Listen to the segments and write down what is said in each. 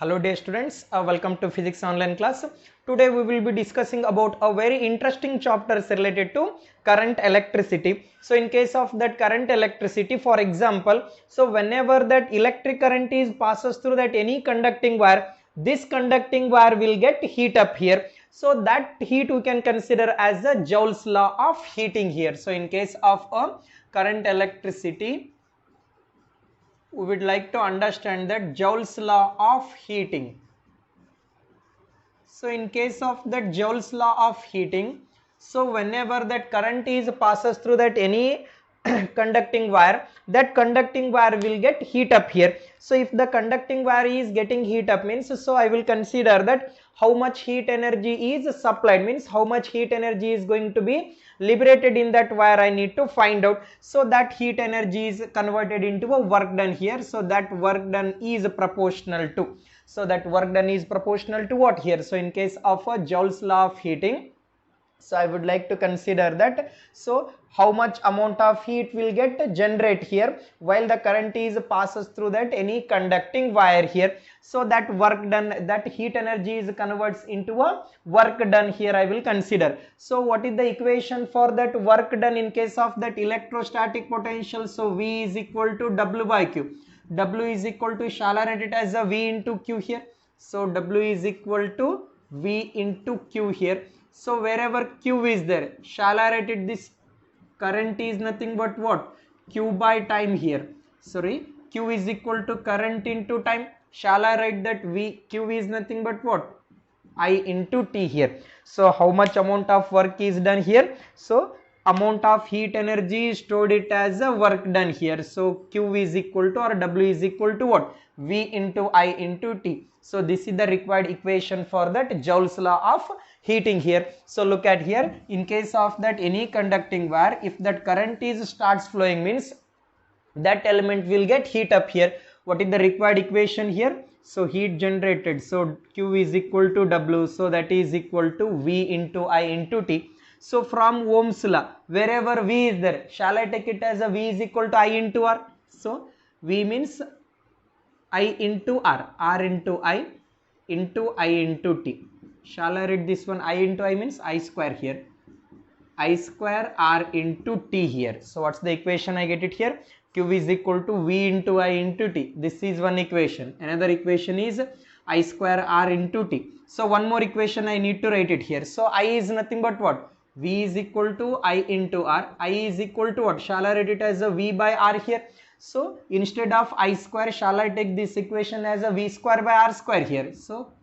Hello dear students, welcome to physics online class. Today we will be discussing about a very interesting chapters related to current electricity. So in case of that current electricity, for example, so whenever that electric current is passes through that any conducting wire, this conducting wire will get heat up here. So that heat we can consider as the Joule's law of heating here. So in case of a current electricity, we would like to understand that Joule's law of heating. So in case of that Joule's law of heating, so whenever that current is passes through that any conducting wire, that conducting wire will get heat up here. So if the conducting wire is getting heat up means, so I will consider that how much heat energy is supplied, means how much heat energy is going to be liberated in that wire I need to find out. So that heat energy is converted into a work done here. So that work done is proportional to. So that work done is proportional to what here? So in case of a Joule's law of heating, so I would like to consider that, so how much amount of heat will get generate here while the current is passes through that any conducting wire here. So that work done, that heat energy is converts into a work done here I will consider. So what is the equation for that work done in case of that electrostatic potential? So V is equal to W by Q. W is equal to, shall I write it as a V into Q here? So W is equal to V into Q here. So wherever Q is there, shall I write it, this current is nothing but what? Q by time here. Sorry, Q is equal to current into time. Shall I write that Q is nothing but what? I into T here. So how much amount of work is done here? So amount of heat energy is stored it as a work done here. So Q is equal to, or W is equal to what? V into I into T. So this is the required equation for that Joule's law of heating here. So look at here, in case of that any conducting wire, if that current is starts flowing means that element will get heat up here. What is the required equation here? So heat generated, so Q is equal to W, so that is equal to V into I into T. So from Ohm's law, wherever V is there, shall I take it as a V is equal to I into R? So V means I into R, R into I into T. Shall I read this one? I into I means I square here, I square R into T here. So what's the equation I get it here? Q is equal to V into I into T. This is one equation. Another equation is I square R into T. So one more equation I need to write it here. So I is nothing but what? V is equal to I into R. I is equal to what? Shall I write it as a V by R here? So instead of I square, shall I take this equation as a V square by R square here? So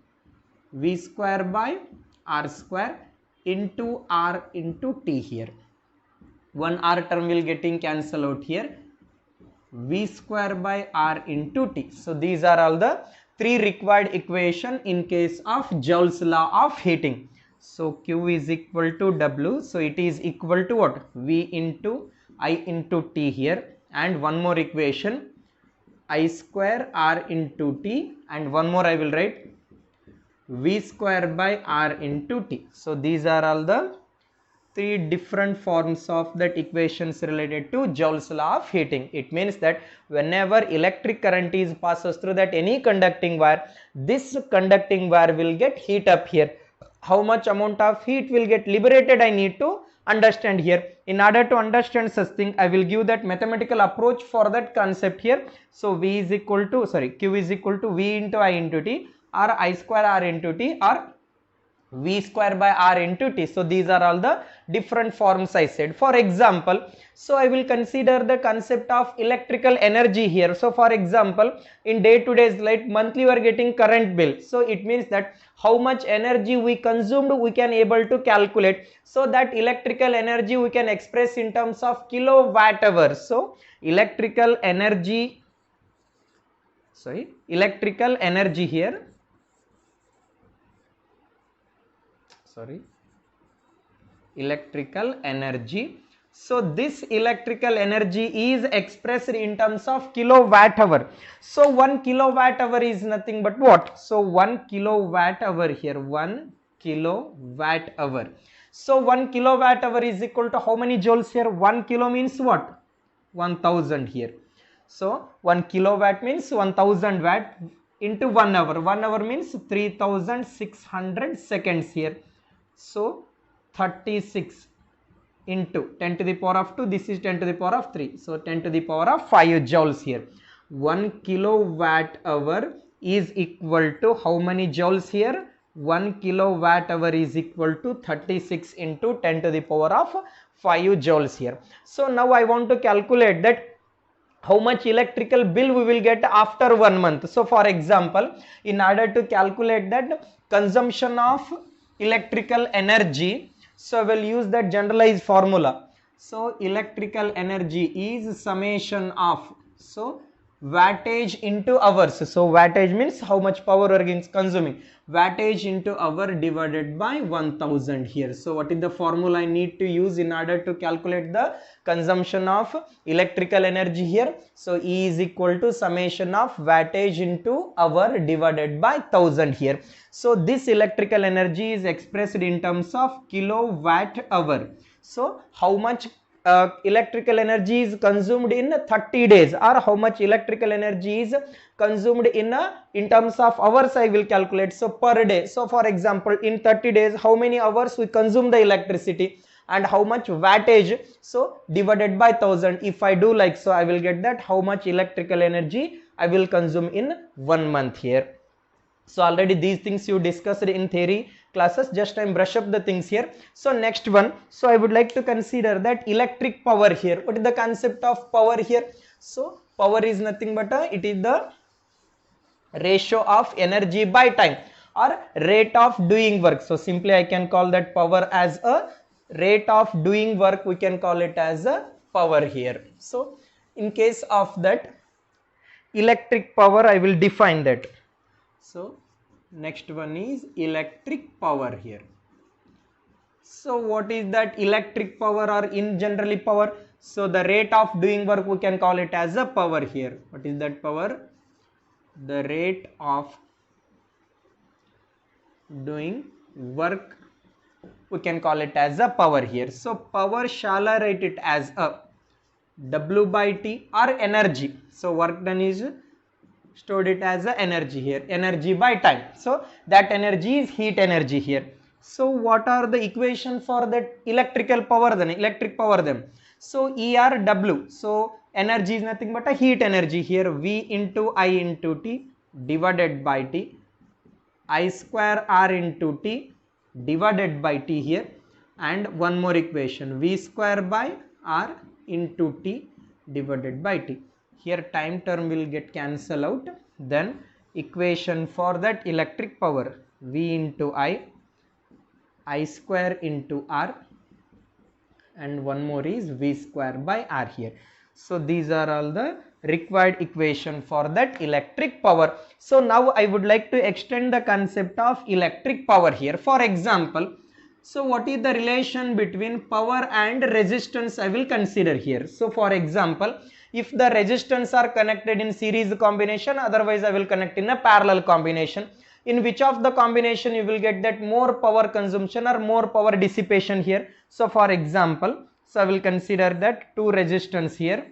V square by R square into R into T here. One R term will getting cancel out here. V square by R into T. So these are all the three required equation in case of Joule's law of heating. So Q is equal to W. So it is equal to what? V into I into T here. And one more equation, I square R into T. And one more I will write, V square by R into T. So these are all the three different forms of that equations related to Joule's law of heating. It means that whenever electric current is passes through that any conducting wire, this conducting wire will get heat up here. How much amount of heat will get liberated I need to understand here. In order to understand such thing, I will give that mathematical approach for that concept here. So V is equal to, Q is equal to V into I into T, or I square R into T, or V square by R into T. So these are all the different forms I said. For example, so I will consider the concept of electrical energy here. So for example, in day-to-day life, monthly we are getting current bill. So it means that how much energy we consumed we can able to calculate. So that electrical energy we can express in terms of kilowatt hour. So electrical energy here, electrical energy. So this electrical energy is expressed in terms of kilowatt hour. So 1 kilowatt hour is nothing but what? So 1 kilowatt hour here, 1 kilowatt hour. So 1 kilowatt hour is equal to how many joules here? 1 kilo means what? 1000 here. So 1 kilowatt means 1000 watt. into 1 hour. 1 hour means 3600 seconds here. So 36 into 10 to the power of 2, this is 10 to the power of 3, so 10 to the power of 5 joules here. 1 kilowatt hour is equal to how many joules here? 1 kilowatt hour is equal to 36 into 10 to the power of 5 joules here. So now I want to calculate that how much electrical bill we will get after 1 month. So for example, in order to calculate that consumption of electrical energy, so we'll use that generalized formula. So electrical energy is summation of, so wattage into hours. So wattage means how much power we are consuming. Wattage into hour divided by 1000 here. So what is the formula I need to use in order to calculate the consumption of electrical energy here? So E is equal to summation of wattage into hour divided by 1000 here. So this electrical energy is expressed in terms of kilowatt hour. So how much electrical energy is consumed in 30 days, or how much electrical energy is consumed in terms of hours I will calculate. So per day, so for example in 30 days how many hours we consume the electricity and how much wattage, so divided by 1000. If I do like so, I will get that how much electrical energy I will consume in 1 month here. So already these things you discussed in theory classes, just I brush up the things here. So next one, so I would like to consider that electric power here. What is the concept of power here? So power is nothing but it is the ratio of energy by time, or rate of doing work. So simply I can call that power as a rate of doing work, we can call it as a power here. So in case of that electric power, I will define that. So next one is electric power here. So what is that electric power, or in generally power? So the rate of doing work, we can call it as a power here. What is that power? The rate of doing work, we can call it as a power here. So power, shall I write it as a W by T, or energy? So work done is stored it as a energy here, energy by time. So that energy is heat energy here. So what are the equation for that electrical power then, electric power then? So ERW, so energy is nothing but a heat energy here, V into I into T divided by T, I square R into T divided by T here, and one more equation, V square by R into T divided by T. Here time term will get cancel out, then equation for that electric power, V into I square into R, and one more is V square by R here. So these are all the required equation for that electric power. So now I would like to extend the concept of electric power here. For example, so what is the relation between power and resistance I will consider here. So for example, if the resistance are connected in series combination, otherwise I will connect in a parallel combination. In which of the combination you will get that more power consumption or more power dissipation here. So for example, so I will consider that two resistance here.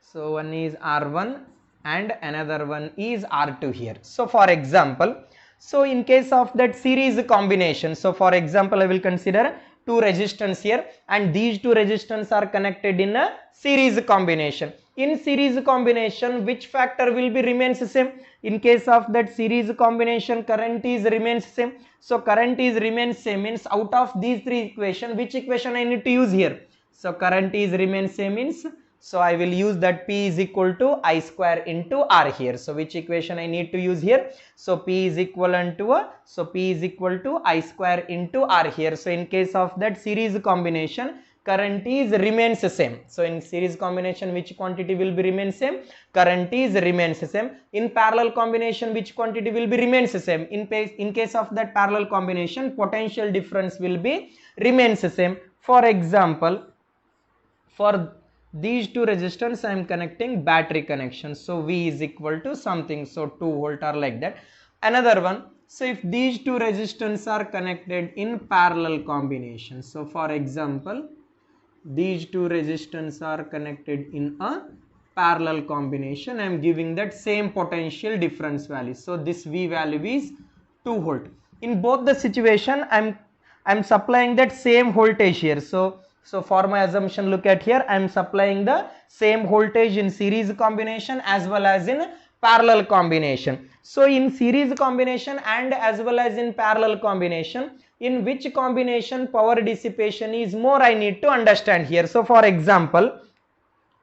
So one is R1 and another one is R2 here. So for example, so in case of that series combination, so for example I will consider two resistance here, and these two resistance are connected in a series combination. In series combination, which factor will be remains same? In case of that series combination, current is remains same. So current is remains same means out of these three equation, which equation I need to use here? So current is remains same means, so I will use that P is equal to I square into R here. So which equation I need to use here? So P is equivalent to P is equal to I square into R here. So in case of that series combination, current is remains same. So in series combination, which quantity will be remain same? Current is remains same. In parallel combination, which quantity will be remains same? In case of that parallel combination, potential difference will be remains same. For example, for these two resistance I am connecting battery connection. So V is equal to something, so 2 volt or like that. Another one, so if these two resistance are connected in parallel combination, so for example these two resistance are connected in a parallel combination, I am giving that same potential difference value. So this V value is 2 volt. In both the situation, I'm supplying that same voltage here. So for my assumption, look at here, I'm supplying the same voltage in series combination as well as in parallel combination. So in series combination and as well as in parallel combination, in which combination power dissipation is more, I need to understand here. So for example,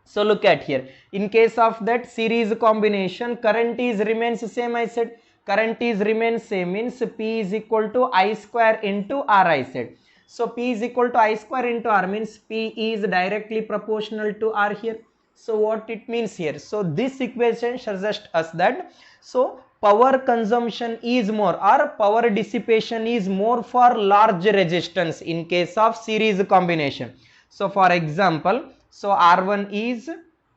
so look at here, in case of that series combination, current is remains same. I said current is remains same means P is equal to I square into R. I said so P is equal to I square into R means P is directly proportional to R here. So what it means here, so this equation suggests us that so power consumption is more or power dissipation is more for large resistance in case of series combination. So for example, so R1 is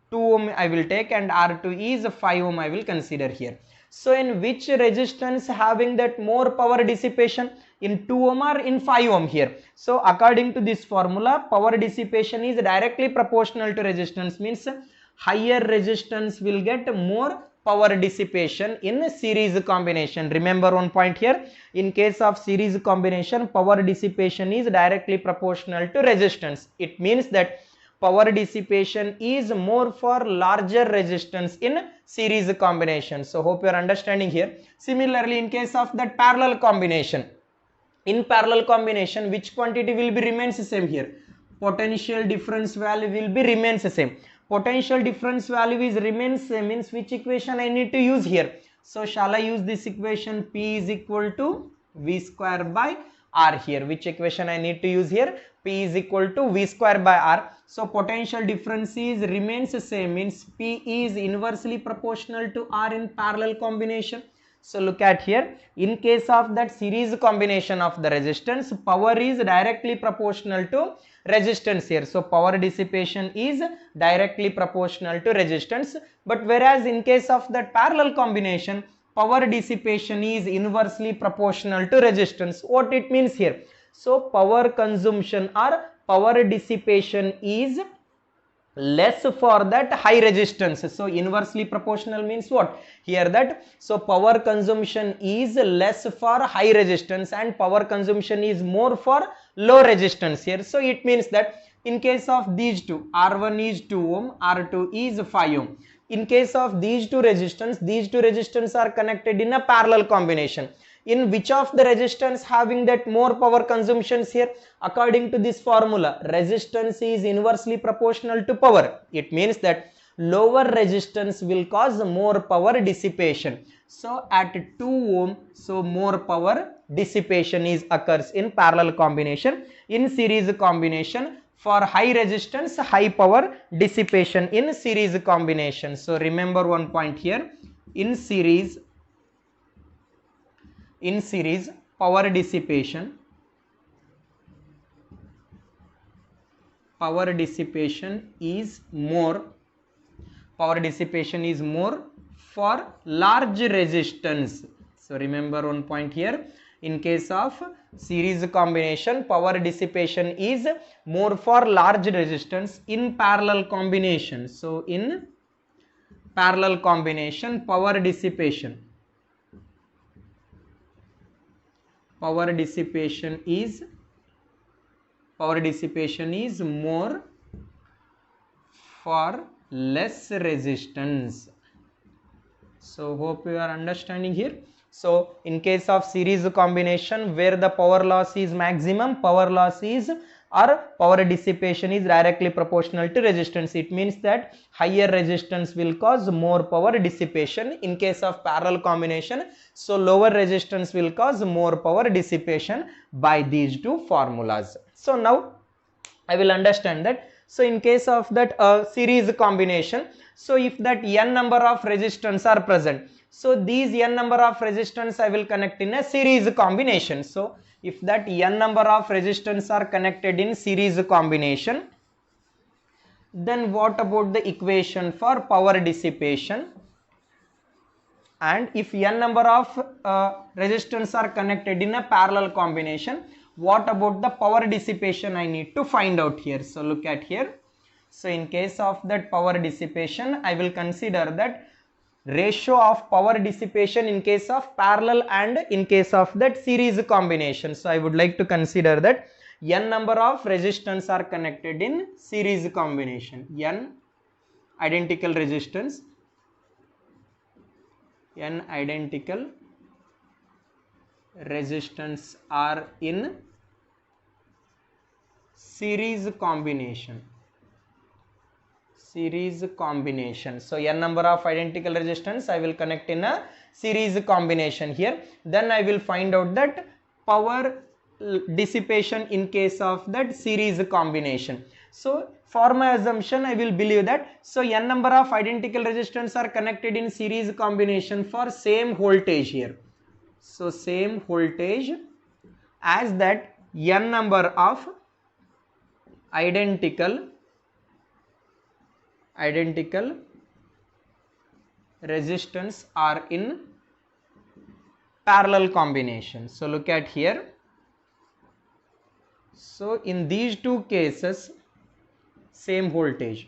2 ohm I will take and R2 is 5 ohm I will consider here. So in which resistance having that more power dissipation, in 2 ohm or in 5 ohm here. So according to this formula, power dissipation is directly proportional to resistance means higher resistance will get more power dissipation in series combination. Remember one point here, in case of series combination, power dissipation is directly proportional to resistance. It means that power dissipation is more for larger resistance in series combination. So hope you are understanding here. Similarly, in case of that parallel combination, in parallel combination, which quantity will be remains same here? Potential difference value will be remains same. Potential difference value is remains same means which equation I need to use here? So shall I use this equation? P is equal to V square by R here. Which equation I need to use here? P is equal to V square by R. So potential difference is remains same means P is inversely proportional to R in parallel combination. So look at here, in case of that series combination of the resistance, power is directly proportional to resistance here. So power dissipation is directly proportional to resistance. But whereas in case of that parallel combination, power dissipation is inversely proportional to resistance. What it means here? So power consumption or power dissipation is less for that high resistance. So inversely proportional means what here? That so power consumption is less for high resistance and power consumption is more for low resistance here. So it means that in case of these two, R1 is 2 ohm, R2 is 5 ohm. In case of these two resistance are connected in a parallel combination. In which of the resistance having that more power consumptions here? According to this formula, resistance is inversely proportional to power. It means that lower resistance will cause more power dissipation. So at 2 ohm, so more power dissipation is occurs in parallel combination. In series combination, for high resistance, high power dissipation in series combination. So remember one point here, in series power dissipation is more for large resistance. So remember one point here, in case of series combination, power dissipation is more for large resistance. In parallel combination, so in parallel combination, power dissipation is more for less resistance. So hope you are understanding here. So in case of series combination where the power loss is maximum, power dissipation is directly proportional to resistance. It means that higher resistance will cause more power dissipation. In case of parallel combination, so lower resistance will cause more power dissipation by these two formulas. So now I will understand that. So in case of that series combination, so if that n number of resistance are present, so these n number of resistance I will connect in a series combination. So if that n number of resistance are connected in series combination, then what about the equation for power dissipation? And if n number of resistance are connected in a parallel combination, what about the power dissipation I need to find out here? So look at here. So in case of that power dissipation, I will consider that ratio of power dissipation in case of parallel and in case of that series combination. So I would like to consider that n number of resistance are connected in series combination. N identical resistance, n identical resistance are in series combination. So n number of identical resistance I will connect in a series combination here. Then I will find out that power dissipation in case of that series combination. So for my assumption, I will believe that so n number of identical resistance are connected in series combination for same voltage here. So same voltage as that n number of identical resistance are in parallel combination. So look at here. So in these two cases, same voltage.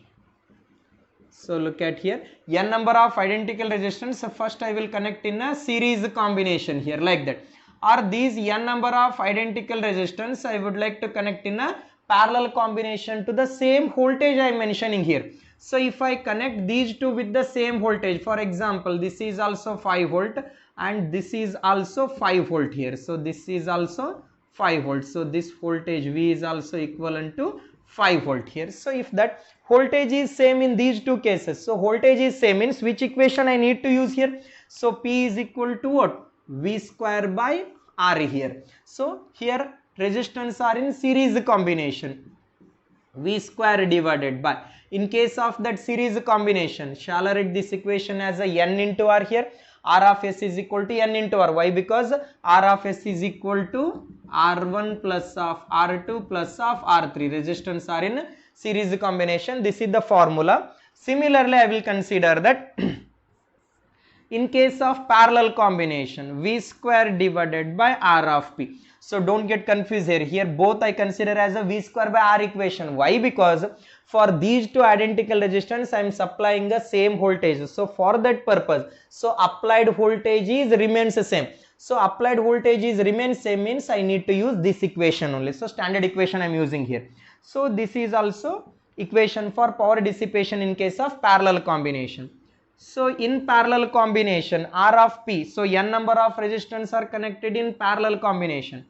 So look at here, n number of identical resistance. So first I will connect in a series combination here like that. Or these n number of identical resistance I would like to connect in a parallel combination to the same voltage I am mentioning here. So if I connect these two with the same voltage, for example, this is also 5 volt and this is also 5 volt here. So this is also 5 volt. So this voltage V is also equivalent to 5 volt here. So if that voltage is same in these two cases, so voltage is same means which equation I need to use here? So P is equal to what? V square by R here. So here resistance are in series combination. V square divided by, in case of that series combination, shall I write this equation as a n into R here? R of S is equal to n into R. Why? Because R of S is equal to R1 plus of R2 plus of R3. Resistance are in series combination. This is the formula. Similarly, I will consider that in case of parallel combination, V square divided by R of P. So don't get confused here. Here both I consider as a V square by R equation. Why? Because for these two identical resistance I am supplying the same voltage. So for that purpose, so applied voltage is remains the same. So applied voltage is remains same means I need to use this equation only. So standard equation I am using here. So this is also equation for power dissipation in case of parallel combination. So in parallel combination, R of P, so n number of resistance are connected in parallel combination.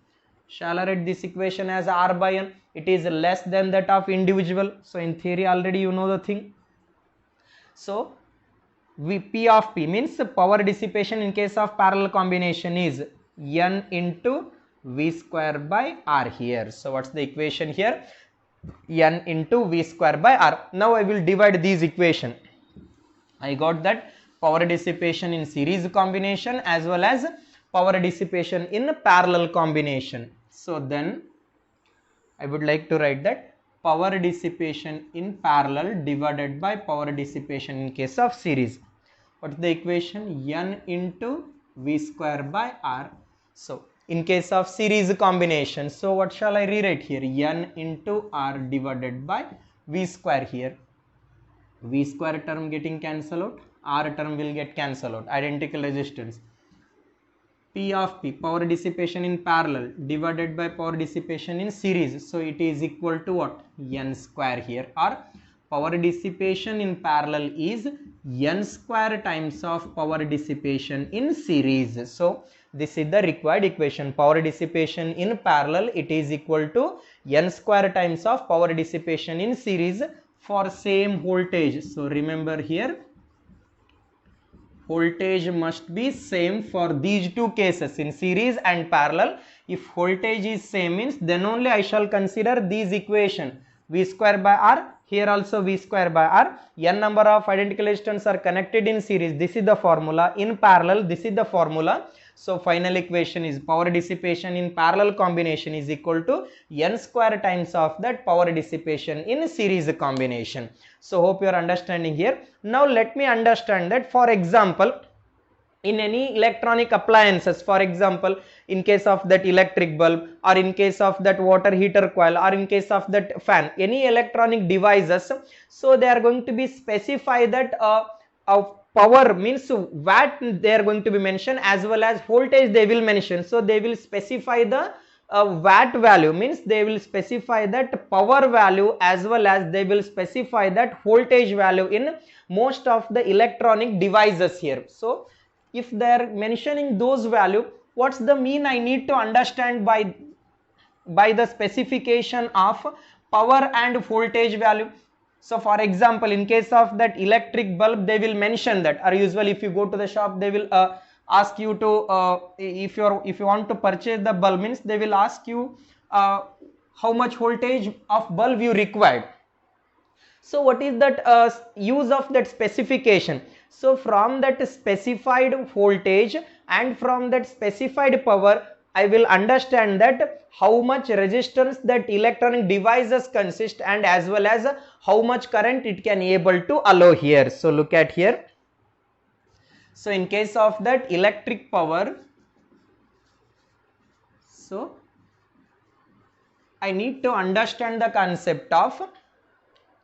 Shall I write this equation as R by N? It is less than that of individual. So in theory already you know the thing. So P of P means power dissipation in case of parallel combination is N into V square by R here. So what's the equation here? N into V square by R. Now I will divide these equation. I got that power dissipation in series combination as well as power dissipation in parallel combination. So then I would like to write that power dissipation in parallel divided by power dissipation in case of series. What's the equation? N into V square by R. So in case of series combination, so what shall I rewrite here? N into R divided by V square here. V square term getting cancelled out, R term will get cancelled out. Identical resistance. P of P, power dissipation in parallel divided by power dissipation in series. So it is equal to what? N square here, or power dissipation in parallel is N square times of power dissipation in series. So this is the required equation. Power dissipation in parallel, it is equal to N square times of power dissipation in series for same voltage. So remember here, voltage must be same for these two cases in series and parallel. If voltage is same means then only I shall consider these equation. V square by R, here also V square by R. N number of identical resistance are connected in series. This is the formula. In parallel, this is the formula. So final equation is power dissipation in parallel combination is equal to N square times of that power dissipation in series combination. So hope you are understanding here. Now let me understand that, for example, in any electronic appliances. For example, in case of that electric bulb, or in case of that water heater coil, or in case of that fan, any electronic devices, so they are going to be specify that power means watt they are going to be mentioned, as well as voltage they will mention. So they will specify the watt value, means they will specify that power value, as well as they will specify that voltage value in most of the electronic devices here. So if they are mentioning those value, what's the mean I need to understand by the specification of power and voltage value. So for example, in case of that electric bulb, they will mention that, or usually if you go to the shop, they will ask you to if you want to purchase the bulb, means they will ask you how much voltage of bulb you required. So what is that use of that specification? So from that specified voltage and from that specified power, I will understand that how much resistance that electronic devices consist, and as well as how much current it can able to allow here. So look at here. So in case of that electric power, so I need to understand the concept of,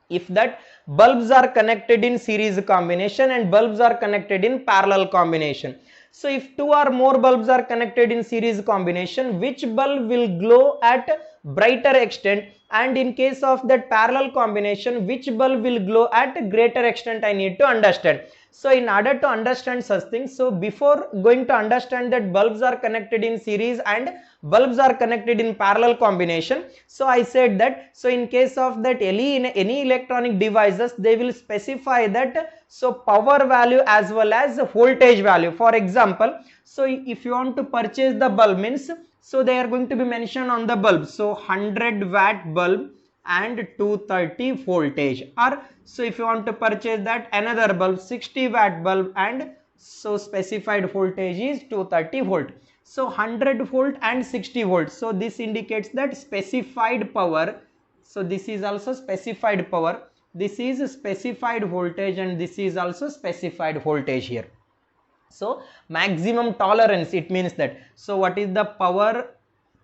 if that bulbs are connected in series combination and bulbs are connected in parallel combination. So if two or more bulbs are connected in series combination, which bulb will glow at brighter extent, and in case of that parallel combination, which bulb will glow at greater extent, I need to understand. So in order to understand such things, so before going to understand that bulbs are connected in series and bulbs are connected in parallel combination, so I said that, so in case of that any electronic devices, they will specify that so power value as well as voltage value. For example, so if you want to purchase the bulb, means so they are going to be mentioned on the bulb, so 100 watt bulb and 230 voltage, or so if you want to purchase that another bulb, 60 watt bulb, and so specified voltage is 230 volt. So 100 volt and 60 volt, so this indicates that specified power. So this is also specified power, this is specified voltage, and this is also specified voltage here. So maximum tolerance, it means that, so what is the power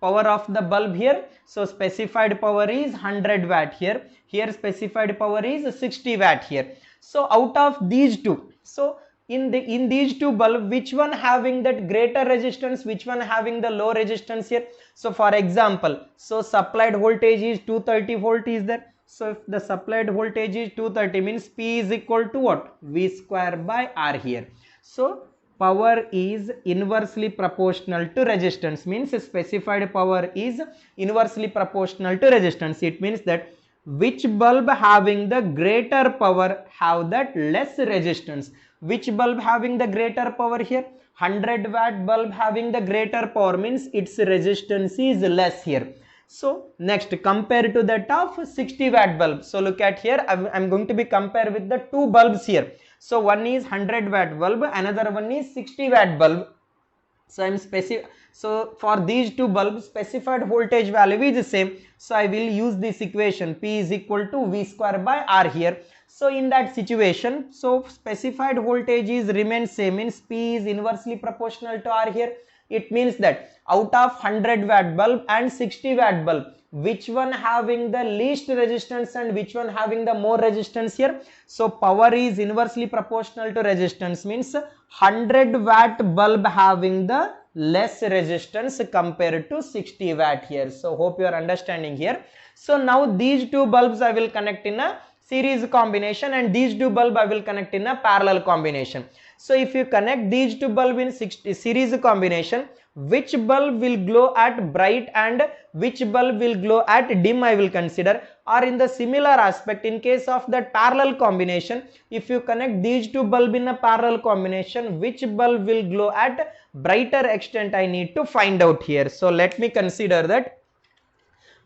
of the bulb here? So specified power is 100 watt here, specified power is 60 watt here. So out of these two, so in these two bulb, which one having that greater resistance, which one having the low resistance here? So for example, so supplied voltage is 230 volt is there. So if the supplied voltage is 230, means P is equal to what? V square by R here. So power is inversely proportional to resistance, means specified power is inversely proportional to resistance. It means that which bulb having the greater power have that less resistance. Which bulb having the greater power here? 100 watt bulb having the greater power, means its resistance is less here. So next, compare to that of 60 watt bulb. So look at here, I'm going to be compare with the two bulbs here. So one is 100 watt bulb, another one is 60 watt bulb. So so for these two bulbs, specified voltage value is the same. So I will use this equation, P is equal to V square by R here. So in that situation, so specified voltage is remains same, means P is inversely proportional to R here. It means that out of 100 watt bulb and 60 watt bulb, which one having the least resistance and which one having the more resistance here? So power is inversely proportional to resistance, means 100 watt bulb having the less resistance compared to 60 watt here. So hope you are understanding here. So now these two bulbs I will connect in a series combination, and these two bulb I will connect in a parallel combination. So if you connect these two bulb in series combination, which bulb will glow at bright and which bulb will glow at dim, I will consider. Or in the similar aspect, in case of the parallel combination, if you connect these two bulb in a parallel combination, which bulb will glow at brighter extent, I need to find out here. So let me consider that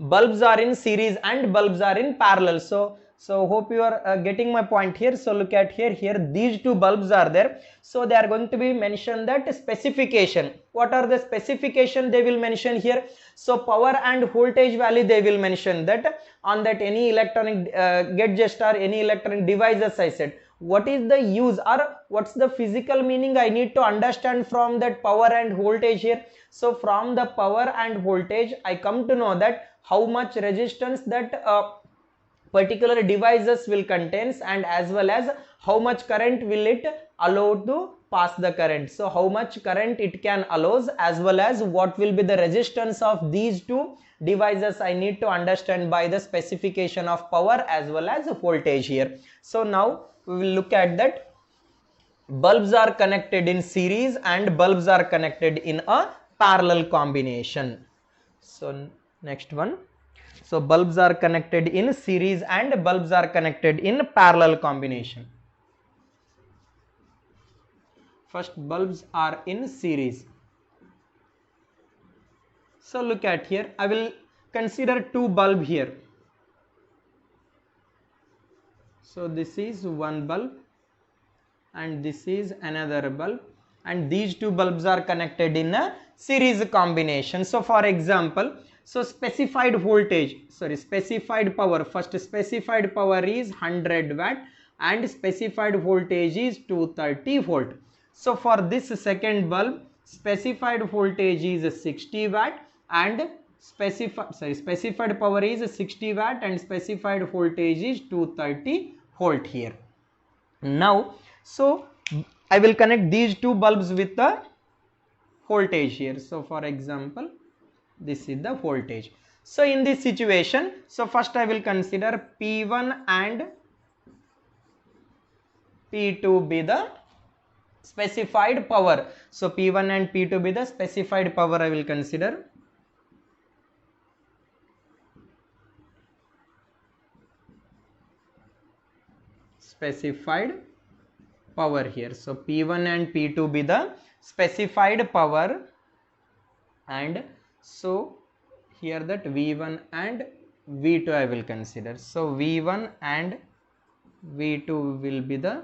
bulbs are in series and bulbs are in parallel. So hope you are getting my point here. So look at here these two bulbs are there. So they are going to be mentioned that specification. What are the specification they will mention here? So power and voltage value they will mention that on that any electronic gadget or any electronic devices I said. what is the use or what's the physical meaning I need to understand from that power and voltage here. So from the power and voltage I come to know that how much resistance that particular devices will contains, and as well as how much current will it allow to pass the current. So how much current it can allows, as well as what will be the resistance of these two devices I need to understand by the specification of power as well as voltage here. So now we will look at that bulbs are connected in series and bulbs are connected in a parallel combination. So next one. So bulbs are connected in series and bulbs are connected in parallel combination. First, bulbs are in series. So look at here, I will consider two bulb here. So this is one bulb and this is another bulb, and these two bulbs are connected in a series combination. So for example, so specified voltage, specified power, first specified power is 100 watt and specified voltage is 230 volt. So for this second bulb, specified voltage is 60 watt and specified power is 60 watt and specified voltage is 230 volt here. Now, so I will connect these two bulbs with the voltage here. So for example, this is the voltage. So in this situation, so first I will consider P1 and P2 be the specified power. So P1 and P2 be the specified power I will consider. Specified power here. So P1 and P2 be the specified power, and so here that V1 and V2 I will consider. So V1 and V2 will be the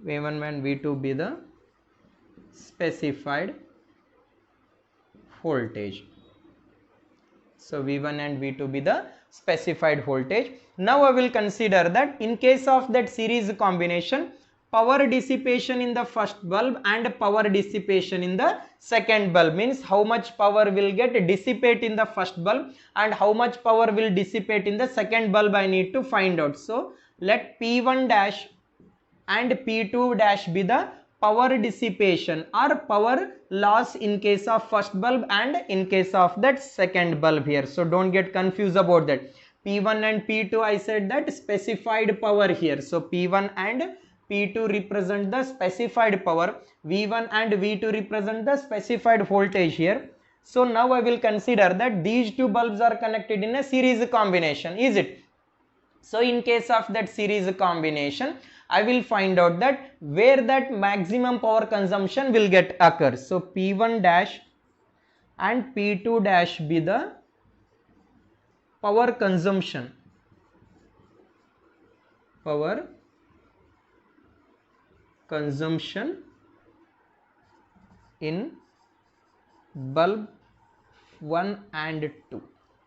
V1 and V2 be the specified voltage. So V1 and V2 be the specified voltage. Now I will consider that in case of that series combination, power dissipation in the first bulb and power dissipation in the second bulb, means how much power will get dissipate in the first bulb and how much power will dissipate in the second bulb I need to find out. So let P1 dash and P2 dash be the power dissipation or power loss in case of first bulb and in case of that second bulb here. So don't get confused about that. P1 and P2 I said that specified power here. So P1 and P2 represent the specified power, V1 and V2 represent the specified voltage here. So now I will consider that these two bulbs are connected in a series combination, is it? So in case of that series combination, I will find out that where that maximum power consumption will get occur. So P1 dash and P2 dash be the power consumption in bulb 1 and 2.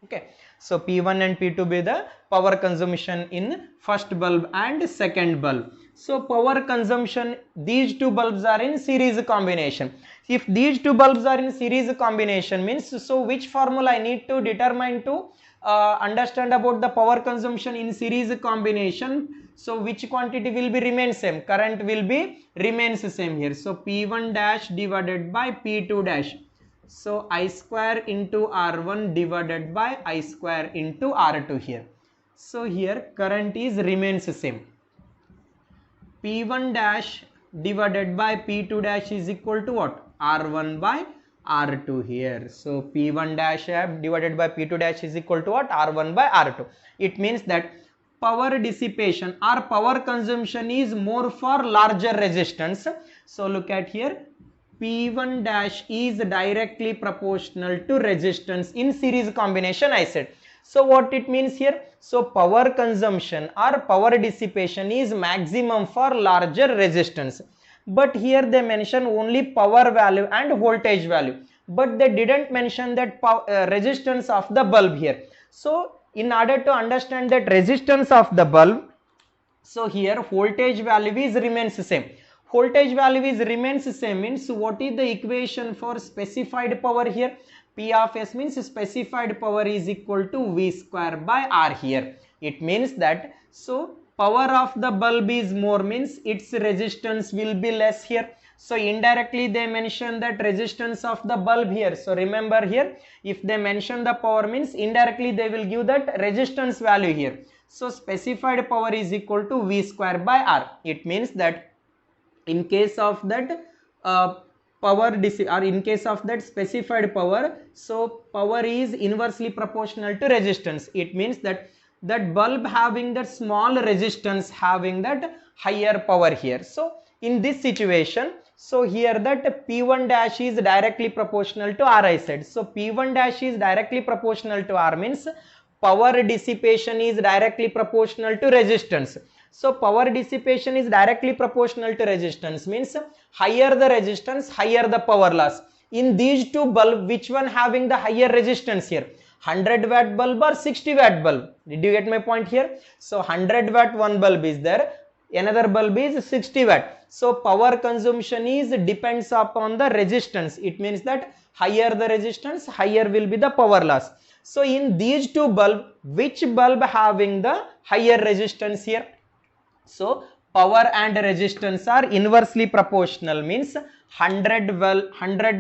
Okay, so P1 and P2 be the power consumption in first bulb and second bulb. So power consumption, these two bulbs are in series combination. If these two bulbs are in series combination, means so which formula I need to determine to understand about the power consumption in series combination. So which quantity will be remain same? Current will be remains same here. So P1 dash divided by P2 dash. So I square into R1 divided by I square into R2 here. So here current is remains same. P1 dash divided by P2 dash is equal to what? R1 by R2 here. So P1 dash divided by P2 dash is equal to what? R1 by R2. It means that power dissipation or power consumption is more for larger resistance. So look at here, P1 dash is directly proportional to resistance in series combination I said. So what it means here? So power consumption or power dissipation is maximum for larger resistance. But here they mention only power value and voltage value, but they didn't mention that resistance of the bulb here. So in order to understand that resistance of the bulb, So here voltage value is remains same. Voltage value is remains same means what is the equation for specified power here? P of S means specified power is equal to V square by R here. It means that so power of the bulb is more means its resistance will be less here. So indirectly they mention that resistance of the bulb here. So remember here, if they mention the power means indirectly they will give that resistance value here. So specified power is equal to V square by R. It means that in case of that in case of that specified power, so power is inversely proportional to resistance. It means that bulb having that small resistance having that higher power here. So in this situation, so here that P1 dash is directly proportional to R I said. So P1 dash is directly proportional to R means power dissipation is directly proportional to resistance. So power dissipation is directly proportional to resistance means higher the resistance, higher the power loss. In these two bulb, which one having the higher resistance here? 100 watt bulb or 60 watt bulb? Did you get my point here? So 100 watt one bulb is there, another bulb is 60 watt. So power consumption is depends upon the resistance. It means that higher the resistance, higher will be the power loss. So in these two bulb, which bulb having the higher resistance here? So power and resistance are inversely proportional means 100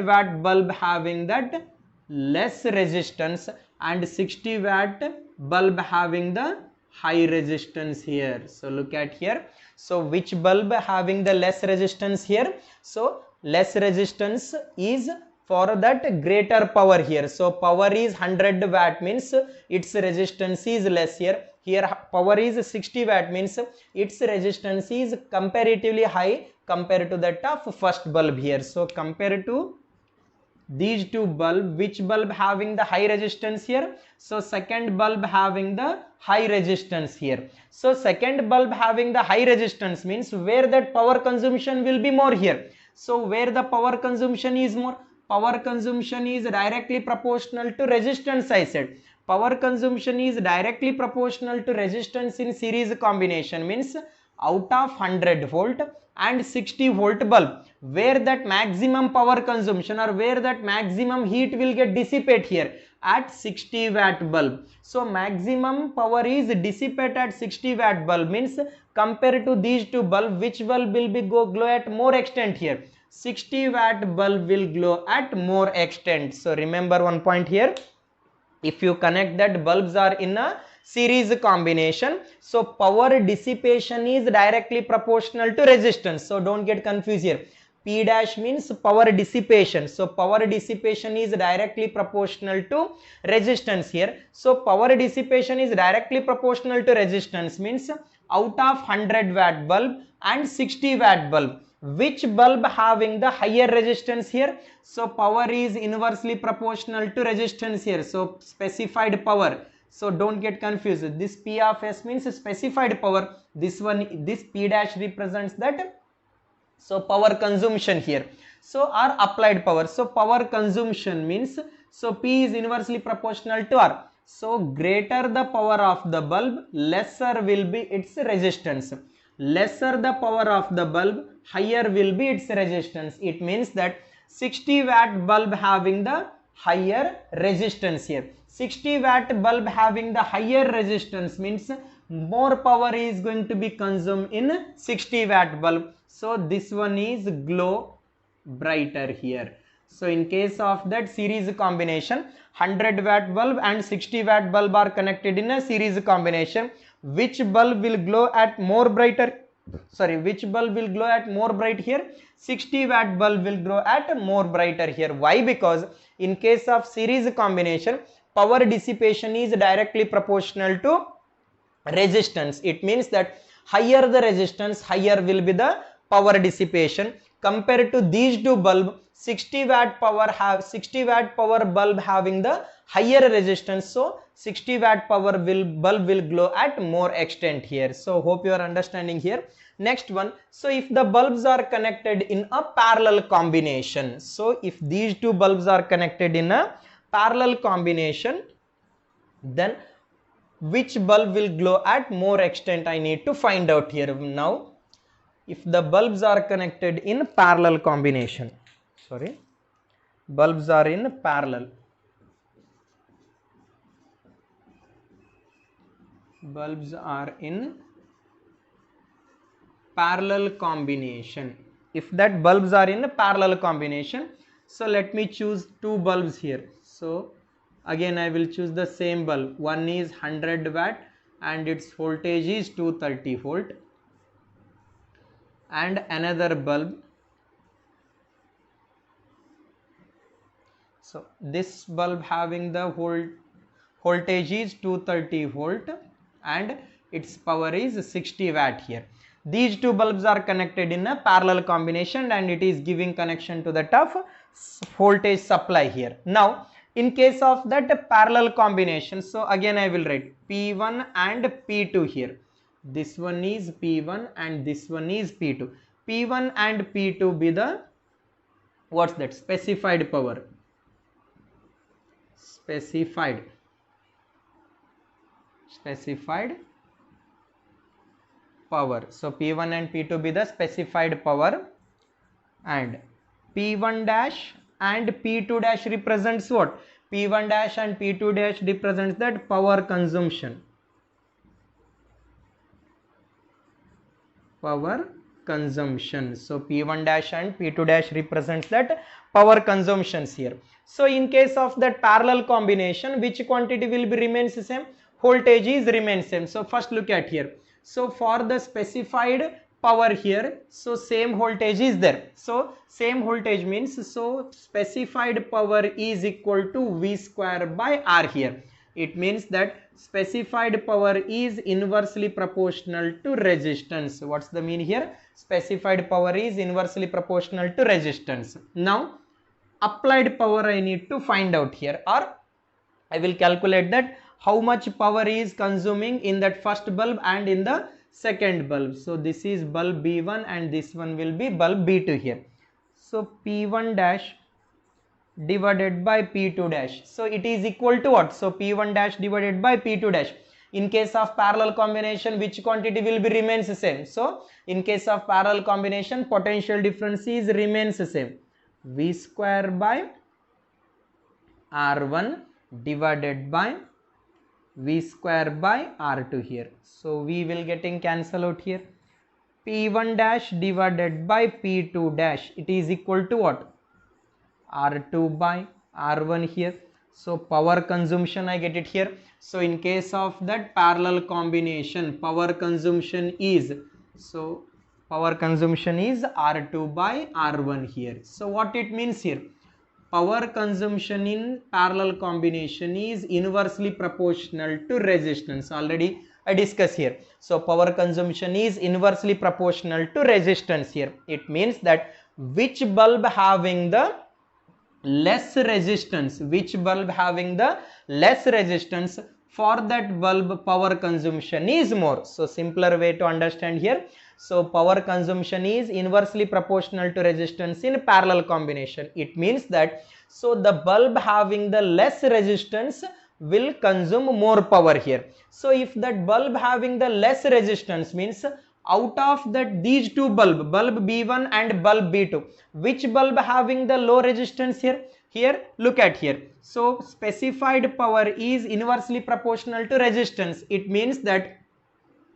watt bulb having that less resistance and 60 watt bulb having the high resistance here. So look at here. So which bulb having the less resistance here? So less resistance is for that greater power here. So power is 100 watt means its resistance is less here. Here power is 60 watt means its resistance is comparatively high compared to that of first bulb here. So compared to these two bulb, which bulb having the high resistance here? So second bulb having the high resistance here. So second bulb having the high resistance means where that power consumption will be more here. So where the power consumption is more? Power consumption is directly proportional to resistance I said. Power consumption is directly proportional to resistance in series combination means out of 100 volt and 60 volt bulb, where that maximum power consumption or where that maximum heat will get dissipate here at 60 watt bulb. So maximum power is dissipate at 60 watt bulb means compared to these two bulb, which bulb will be glow at more extent here? 60 watt bulb will glow at more extent. So remember one point here, if you connect that bulbs are in a series combination, so power dissipation is directly proportional to resistance. So don't get confused here. P dash means power dissipation. So power dissipation is directly proportional to resistance here. So power dissipation is directly proportional to resistance means out of 100 watt bulb and 60 watt bulb, which bulb having the higher resistance here? So power is inversely proportional to resistance here. So specified power. So don't get confused. This P of S means specified power. This one, this P dash represents that. So power consumption here. So R applied power. So power consumption means, so P is inversely proportional to R. So greater the power of the bulb, lesser will be its resistance. Lesser the power of the bulb, higher will be its resistance. It means that 60 watt bulb having the higher resistance here. 60 watt bulb having the higher resistance means more power is going to be consumed in 60 watt bulb. So this one is glow brighter here. So in case of that series combination, 100 watt bulb and 60 watt bulb are connected in a series combination. Which bulb will glow at more brighter? Sorry, which bulb will glow at more bright here? 60 watt bulb will glow at more brighter here. Why? Because in case of series combination, power dissipation is directly proportional to resistance. It means that higher the resistance, higher will be the power dissipation. Compared to these two bulb, 60 watt power bulb having the higher resistance. So 60 watt power bulb will glow at more extent here. So hope you are understanding here. Next one, so if the bulbs are connected in a parallel combination, so if these two bulbs are connected in a parallel combination, then which bulb will glow at more extent, I need to find out here. Now if the bulbs are connected in parallel combination, bulbs are in parallel, bulbs are in parallel combination. If that bulbs are in a parallel combination, so let me choose two bulbs here. So again I will choose the same bulb. One is 100 watt and its voltage is 230 volt, and another bulb, so this bulb having the voltage is 230 volt and its power is 60 watt here. These two bulbs are connected in a parallel combination and it is giving connection to that of voltage supply here. Now in case of that parallel combination, so again I will write P1 and P2 here. This one is P1 and this one is P2. P1 and P2 be the, what's that, specified power, specified power. So P1 and P2 be the specified power, and P1 dash and P2 dash represents what? P1 dash and P2 dash represents that power consumption. So P1 dash and P2 dash represents that power consumptions here. So in case of that parallel combination, which quantity will be remains the same? Voltage is remains same. So first look at here. So for the specified power here, so same voltage is there. So same voltage means, so specified power is equal to V square by R here. It means that specified power is inversely proportional to resistance. What's the mean here? Specified power is inversely proportional to resistance. Now applied power I need to find out here, or I will calculate that how much power is consuming in that first bulb and in the second bulb. So this is bulb B1 and this one will be bulb B2 here. So P1 dash divided by P2 dash. So it is equal to what? So P1 dash divided by P2 dash. In case of parallel combination, which quantity will be remains the same? So in case of parallel combination, potential difference is remains the same. V square by R1 divided by V square by R2 here. So we will getting cancel out here. P1 dash divided by P2 dash, it is equal to what? R2 by R1 here. So power consumption I get it here. So in case of that parallel combination, power consumption is, so power consumption is R2 by R1 here. So what it means here? Power consumption in parallel combination is inversely proportional to resistance. Already I discussed here. So power consumption is inversely proportional to resistance here. It means that which bulb having the less resistance, for that bulb power consumption is more. So simpler way to understand here. So power consumption is inversely proportional to resistance in parallel combination. It means that, so the bulb having the less resistance will consume more power here. So if that bulb having the less resistance means, out of that these two bulb B1 and bulb B2, which bulb having the low resistance here? Here look at here. So specified power is inversely proportional to resistance. It means that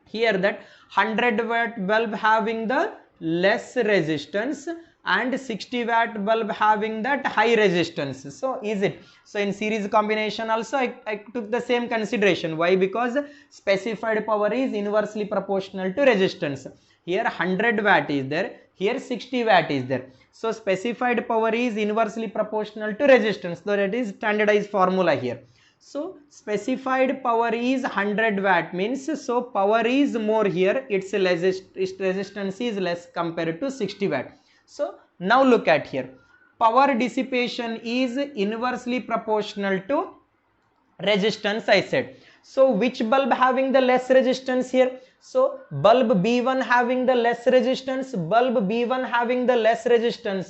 here that 100 watt bulb having the less resistance and 60 watt bulb having that high resistance. So is it? So in series combination also I took the same consideration. Why? Because specified power is inversely proportional to resistance. Here 100 watt is there, here 60 watt is there. So specified power is inversely proportional to resistance. So that is standardized formula here. So specified power is 100 watt means, so power is more here, its resistance is less compared to 60 watt. So now look at here, power dissipation is inversely proportional to resistance I said. So which bulb having the less resistance here? So bulb B1 having the less resistance,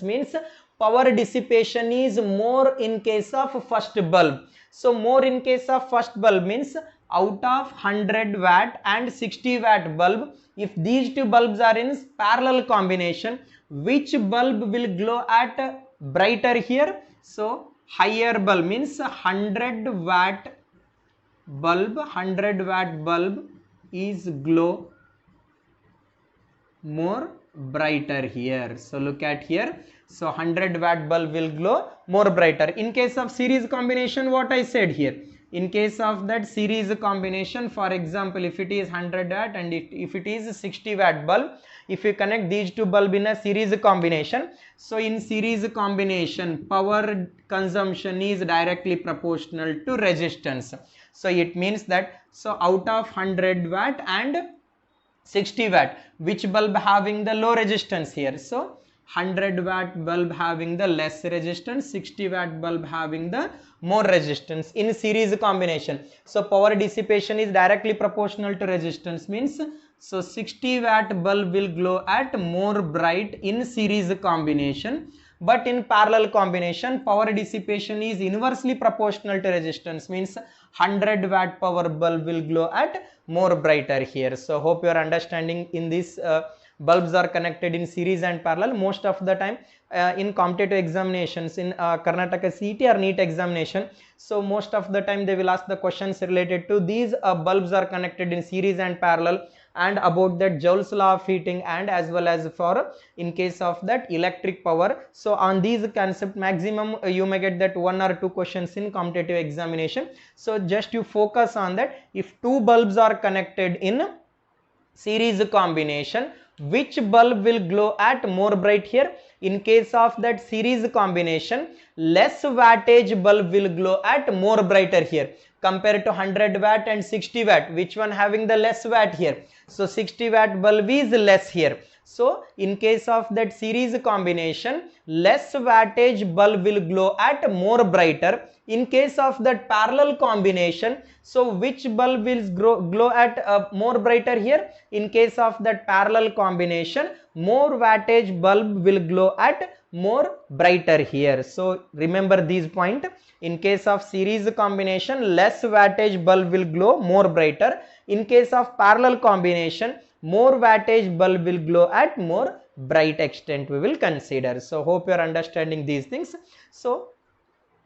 means power dissipation is more in case of first bulb. So more in case of first bulb means out of 100 watt and 60 watt bulb, if these two bulbs are in parallel combination, which bulb will glow at brighter here? So higher bulb means 100 watt bulb is glow more brighter here. So look at here. So 100 watt bulb will glow more brighter. In case of series combination, what I said here, in case of that series combination, for example, if it is 100 watt and if it is 60 watt bulb, if you connect these two bulb in a series combination, so in series combination, power consumption is directly proportional to resistance. So it means that, so out of 100 watt and 60 watt, which bulb having the low resistance here? So 100 watt bulb having the less resistance, 60 watt bulb having the more resistance in series combination. So power dissipation is directly proportional to resistance, means so 60 watt bulb will glow at more bright in series combination, but in parallel combination power dissipation is inversely proportional to resistance, means 100 watt power bulb will glow at more brighter here. So hope you are understanding. In this bulbs are connected in series and parallel. Most of the time in competitive examinations in Karnataka CET or NEET examination, so most of the time they will ask the questions related to these bulbs are connected in series and parallel, and about that Joule's law of heating, and as well as for in case of that electric power. So on these concept maximum you may get that 1 or 2 questions in competitive examination. So just you focus on that. If two bulbs are connected in series combination, which bulb will glow at more bright here? In case of that series combination, less wattage bulb will glow at more brighter here compared to 100 watt and 60 watt. Which one having the less watt here? So 60 watt bulb is less here. So in case of that series combination, less wattage bulb will glow at more brighter. In case of that parallel combination, so which bulb will glow at more brighter here? In case of that parallel combination, more wattage bulb will glow at more brighter here. So remember these point. In case of series combination, less wattage bulb will glow more brighter. In case of parallel combination, more wattage bulb will glow at more bright extent we will consider. So hope you are understanding these things. So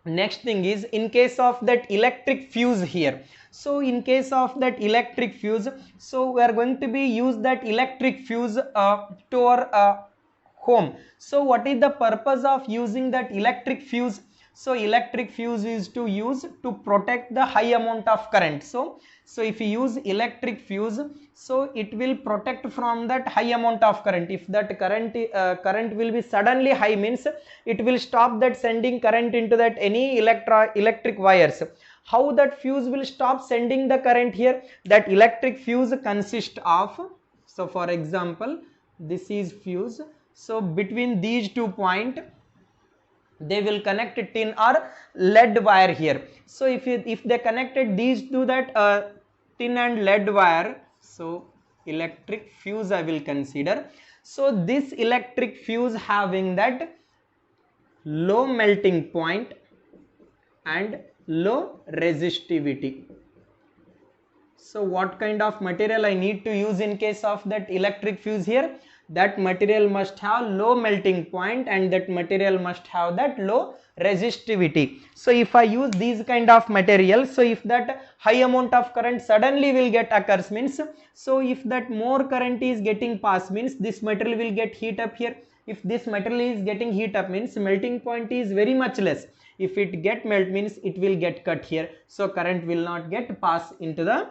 next thing is in case of that electric fuse here. So in case of that electric fuse, so we are going to be use that electric fuse to our home. So what is the purpose of using that electric fuse? So electric fuse is to use to protect the high amount of current. So if you use electric fuse, so it will protect from that high amount of current. If that current will be suddenly high, means it will stop that sending current into that any electric wires. How that fuse will stop sending the current here? That electric fuse consists of, so for example, this is fuse. So between these 2 points, they will connect tin or lead wire here. So if they connected these to that tin and lead wire, so electric fuse I will consider. So this electric fuse having that low melting point and low resistivity. So what kind of material I need to use in case of that electric fuse here? That material must have low melting point and that material must have that low resistivity. So if I use these kind of material, so if that high amount of current suddenly will get occurs, means, so if that more current is getting passed, means this material will get heat up here. If this material is getting heat up, means melting point is very much less. If it get melt, means it will get cut here. So current will not get passed into the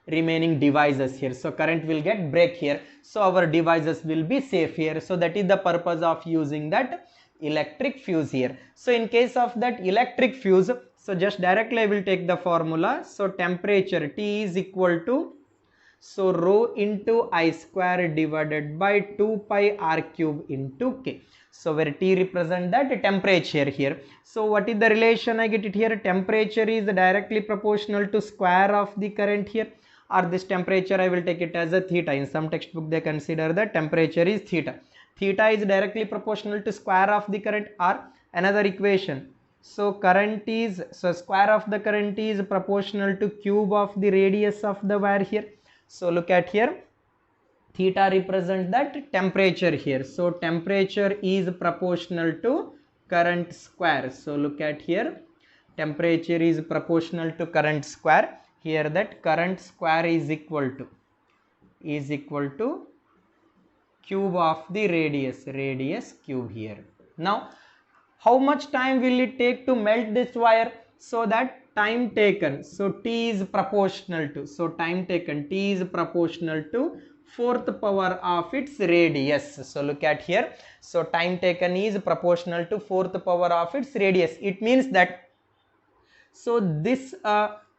remaining devices here. So current will get break here. So our devices will be safe here. So that is the purpose of using that electric fuse here. So in case of that electric fuse, so just directly I will take the formula. So temperature T is equal to, so rho into I square divided by 2 pi r cube into K. So where T represent that temperature here. So what is the relation I get it here? Temperature is directly proportional to square of the current here, or this temperature I will take it as a theta. In some textbook they consider the temperature is theta. Theta is directly proportional to square of the current, or another equation. So current is, so square of the current is proportional to cube of the radius of the wire here. So look at here, theta represents that temperature here. So temperature is proportional to current square. So look at here, temperature is proportional to current square. Here that current square is equal to cube of the radius cube here. Now how much time will it take to melt this wire? So that time taken, so T is proportional to, so time taken T is proportional to fourth power of its radius. So look at here, so time taken is proportional to fourth power of its radius. It means that, so this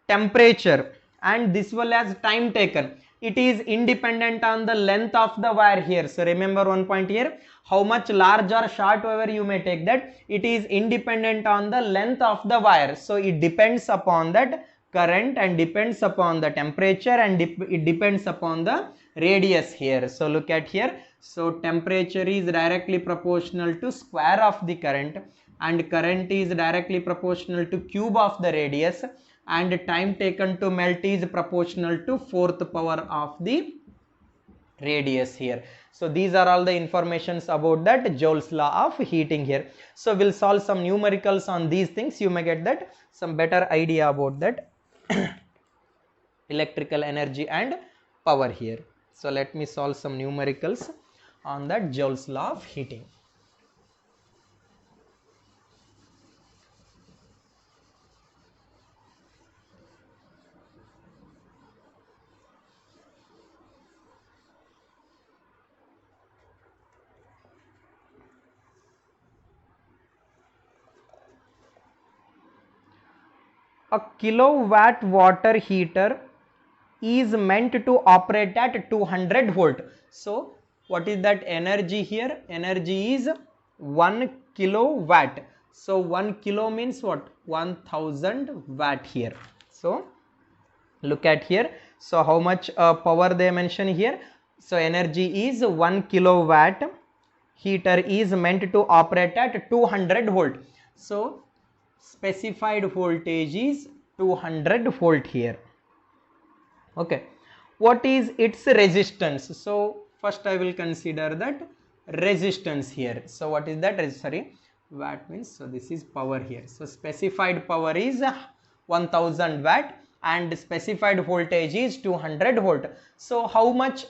temperature and this well as time taken, it is independent on the length of the wire here. So remember one point here, how much large or short wire you may take, that it is independent on the length of the wire. So it depends upon that current and depends upon the temperature and it depends upon the radius here. So look at here, so temperature is directly proportional to square of the current and current is directly proportional to cube of the radius and time taken to melt is proportional to fourth power of the radius here. So these are all the informations about that Joule's law of heating here. So we'll solve some numericals on these things. You may get that some better idea about that electrical energy and power here. So let me solve some numericals on that Joule's law of heating. A kilowatt water heater is meant to operate at 200 volt. So what is that energy here? Energy is 1 kilowatt. So 1 kilo means what? 1000 watt here. So look at here, so how much power they mention here? So energy is 1 kilowatt, heater is meant to operate at 200 volt. So specified voltage is 200 volt here. Okay, what is its resistance? So first I will consider that resistance here. So what is that? Sorry, watt means, so this is power here. So specified power is 1000 watt and specified voltage is 200 volt. So how much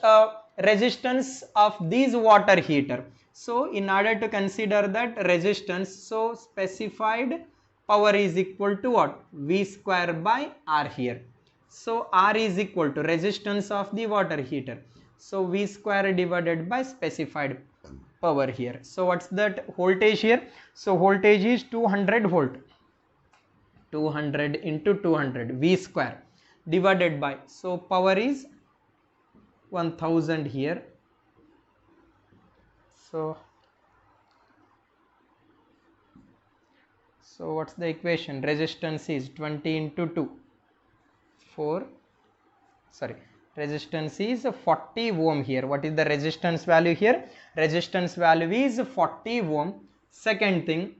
resistance of this water heater? So in order to consider that resistance, so specified power is equal to what? V square by R here. So R is equal to resistance of the water heater. So V square divided by specified power here. So what's that voltage here? So voltage is 200 volt. 200 into 200 V square divided by, so power is 1000 here. So what's the equation? Resistance is 20 into 2, 4, sorry, resistance is 40 ohm here. What is the resistance value here? Resistance value is 40 ohm. Second thing,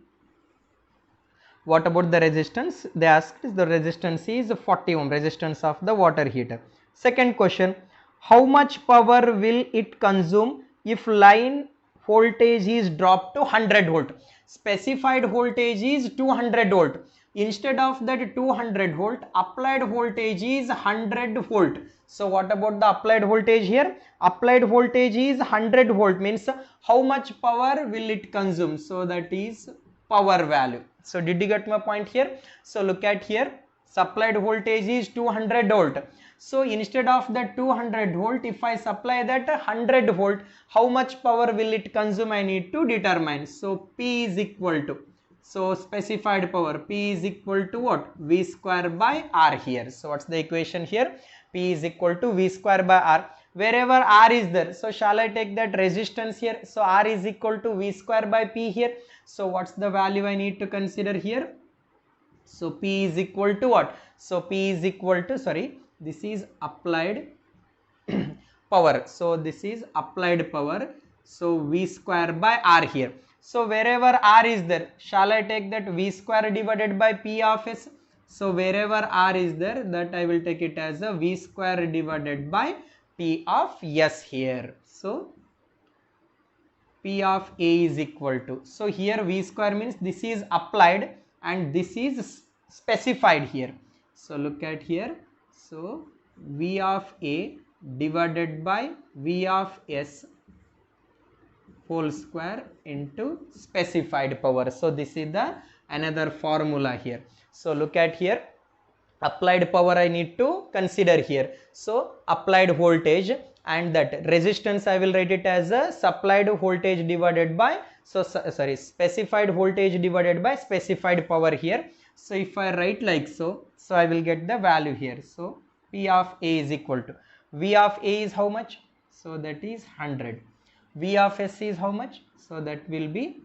what about the resistance? They asked is the resistance is 40 ohm, resistance of the water heater. Second question, how much power will it consume if line voltage is dropped to 100 volt? Specified voltage is 200 volt. Instead of that 200 volt, applied voltage is 100 volt. So what about the applied voltage here? Applied voltage is 100 volt, means how much power will it consume? So that is power value. So did you get my point here? So look at here, supplied voltage is 200 volt. So instead of the 200 volt, if I supply that 100 volt, how much power will it consume? I need to determine. So P is equal to, so specified power P is equal to what? V square by R here. So what's the equation here? P is equal to V square by R. Wherever R is there, so shall I take that resistance here? So R is equal to V square by P here. So what's the value I need to consider here? So P is equal to what? So P is equal to, sorry, this is applied power. So this is applied power. So V square by R here. So wherever r is there, shall I take that v square divided by p of s? So wherever r is there, that I will take it as a v square divided by p of s here. So P of A is equal to, so here V square means this is applied and this is specified here. So look at here, so V of A divided by V of S whole square into specified power. So this is the another formula here. So look at here, applied power I need to consider here. So applied voltage, and that resistance I will write it as a supplied voltage divided by, so sorry, specified voltage divided by specified power here. So if I write like so, so I will get the value here. So P of A is equal to, V of A is how much? So that is 100. V of S is how much? So that will be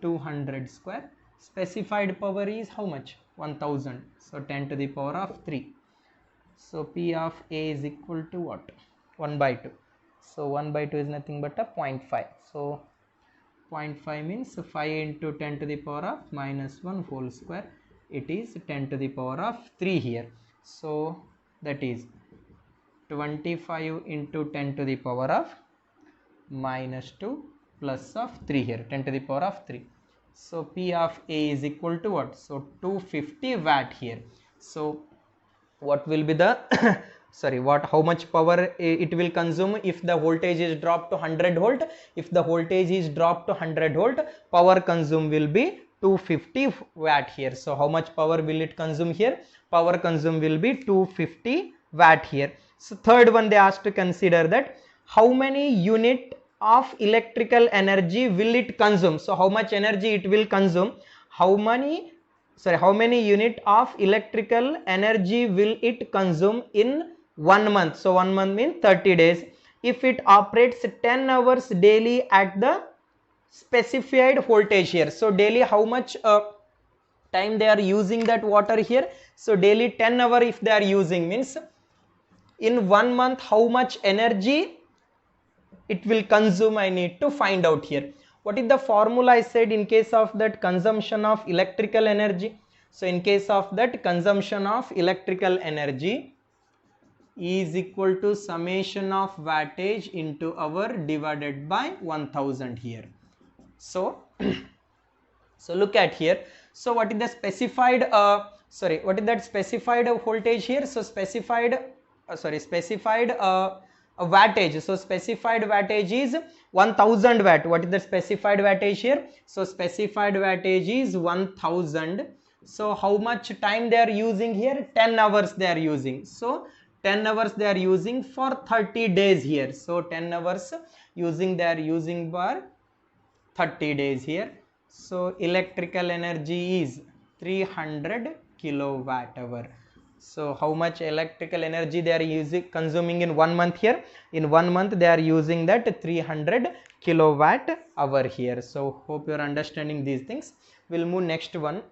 200 square. Specified power is how much? 1000. So 10 to the power of 3. So P of A is equal to what? 1 by 2. So 1 by 2 is nothing but a 0.5. So 0.5 means 5 into 10 to the power of minus 1 whole square. It is 10 to the power of 3 here. So that is 25 into 10 to the power of minus 2 plus of 3 here, 10 to the power of 3. So P of A is equal to what? So 250 watt here. So what will be the sorry, how much power it will consume if the voltage is dropped to 100 volt? If the voltage is dropped to 100 volt, power consume will be 250 watt here. So how much power will it consume here? Power consume will be 250 watt here. So third one they asked to consider that how many unit of electrical energy will it consume? So how much energy it will consume? How many unit of electrical energy will it consume in 1 month? So 1 month means 30 days. If it operates 10 hours daily at the specified voltage here. So daily how much time they are using that water here? So daily 10 hour if they are using, means in 1 month how much energy it will consume, I need to find out here. What is the formula I said in case of that consumption of electrical energy? So in case of that consumption of electrical energy is equal to summation of wattage into hour divided by 1000 here. So so look at here. So what is the specified what is that specified voltage here? So specified wattage. So specified wattage is 1000 watt. What is the specified wattage here? So specified wattage is 1000. So how much time they are using here? 10 hours they are using. So 10 hours they are using for 30 days here. So 10 hours using, they are using for 30 days here. So electrical energy is 300 kilowatt hour. So how much electrical energy they are consuming in 1 month here? In 1 month they are using that 300 kilowatt hour here. So hope you are understanding these things. We'll move next one.